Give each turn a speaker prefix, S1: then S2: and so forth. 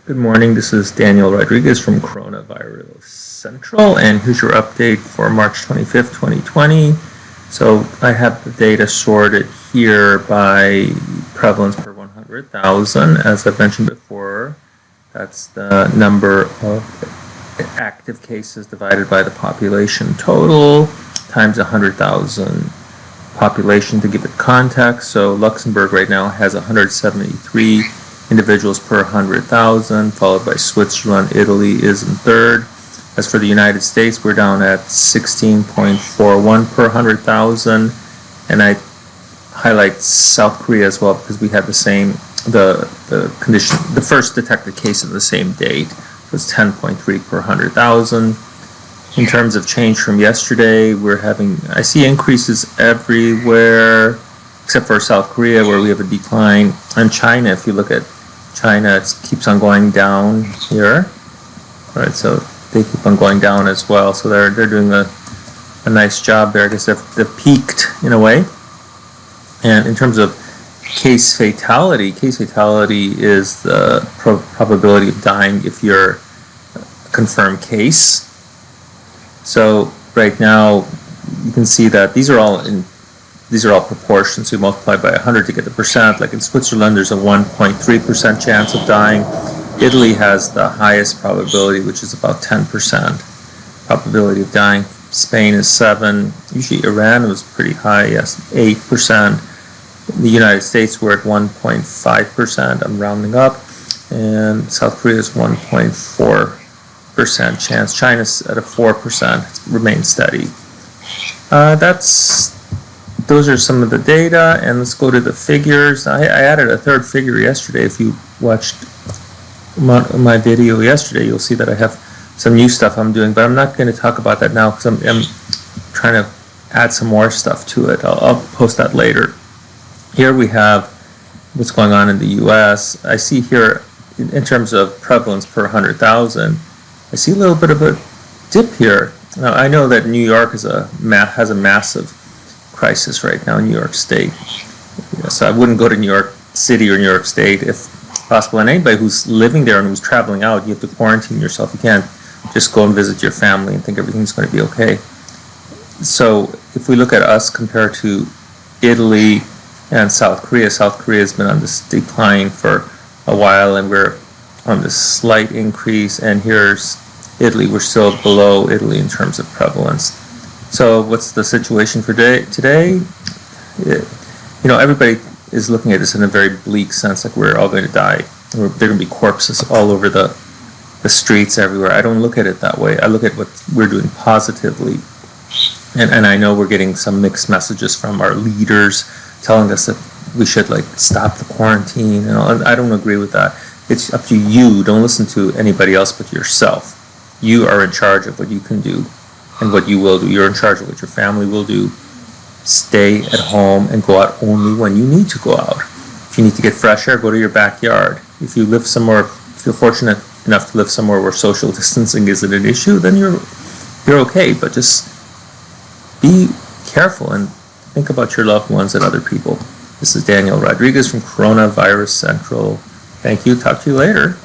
S1: Good morning, this is Daniel Rodriguez from Coronavirus Central, and here's your update for March 25th, 2020. So I have the data sorted here by prevalence per 100,000. As I've mentioned before, that's the number of active cases divided by the population total times 100,000 population to give it context. So Luxembourg right now has 173 individuals per 100,000, followed by Switzerland. Italy is in third. As for the United States, we're down at 16.41 per 100,000, and I highlight South Korea as well because we had the same the first detected case of the same date was 10.3 per 100,000. In terms of change from yesterday, I see increases everywhere except for South Korea, where we have a decline. And China, if you look at China, it keeps on going down here. All right, so they keep on going down as well. So they're doing a nice job there. I guess they've peaked in a way. And in terms of case fatality is the probability of dying if you're a confirmed case. So right now you can see that these are all proportions. You multiply by 100 to get the percent. Like in Switzerland, there's a 1.3% chance of dying. Italy has the highest probability, which is about 10% probability of dying. Spain is 7%. Usually Iran was pretty high, yes, 8%. In the United States, we're at 1.5%. I'm rounding up. And South Korea is 1.4% chance. China's at a 4%. It remains steady. Those are some of the data, and let's go to the figures. I added a third figure yesterday. If you watched my video yesterday, you'll see that I have some new stuff I'm doing, but I'm not going to talk about that now because I'm trying to add some more stuff to it. I'll post that later. Here we have what's going on in the U.S. I see here, in terms of prevalence per 100,000, I see a little bit of a dip here. Now, I know that New York has a massive crisis right now in New York State. So I wouldn't go to New York City or New York State if possible. And anybody who's living there and who's traveling out, you have to quarantine yourself. You can't just go and visit your family and think everything's going to be okay. So if we look at us compared to Italy and South Korea has been on this decline for a while, and we're on this slight increase. And here's Italy. We're still below Italy in terms of prevalence. So what's the situation for today? Everybody is looking at this in a very bleak sense, like we're all going to die. There are going to be corpses all over the streets everywhere. I don't look at it that way. I look at what we're doing positively. And I know we're getting some mixed messages from our leaders telling us that we should stop the quarantine. I don't agree with that. It's up to you. Don't listen to anybody else but yourself. You are in charge of what you can do and what you will do. You're in charge of what your family will do. Stay at home and go out only when you need to go out. If you need to get fresh air, go to your backyard. If you live somewhere, if you're fortunate enough to live somewhere where social distancing isn't an issue, then you're okay. But just be careful and think about your loved ones and other people. This is Daniel Rodriguez from Coronavirus Central. Thank you. Talk to you later.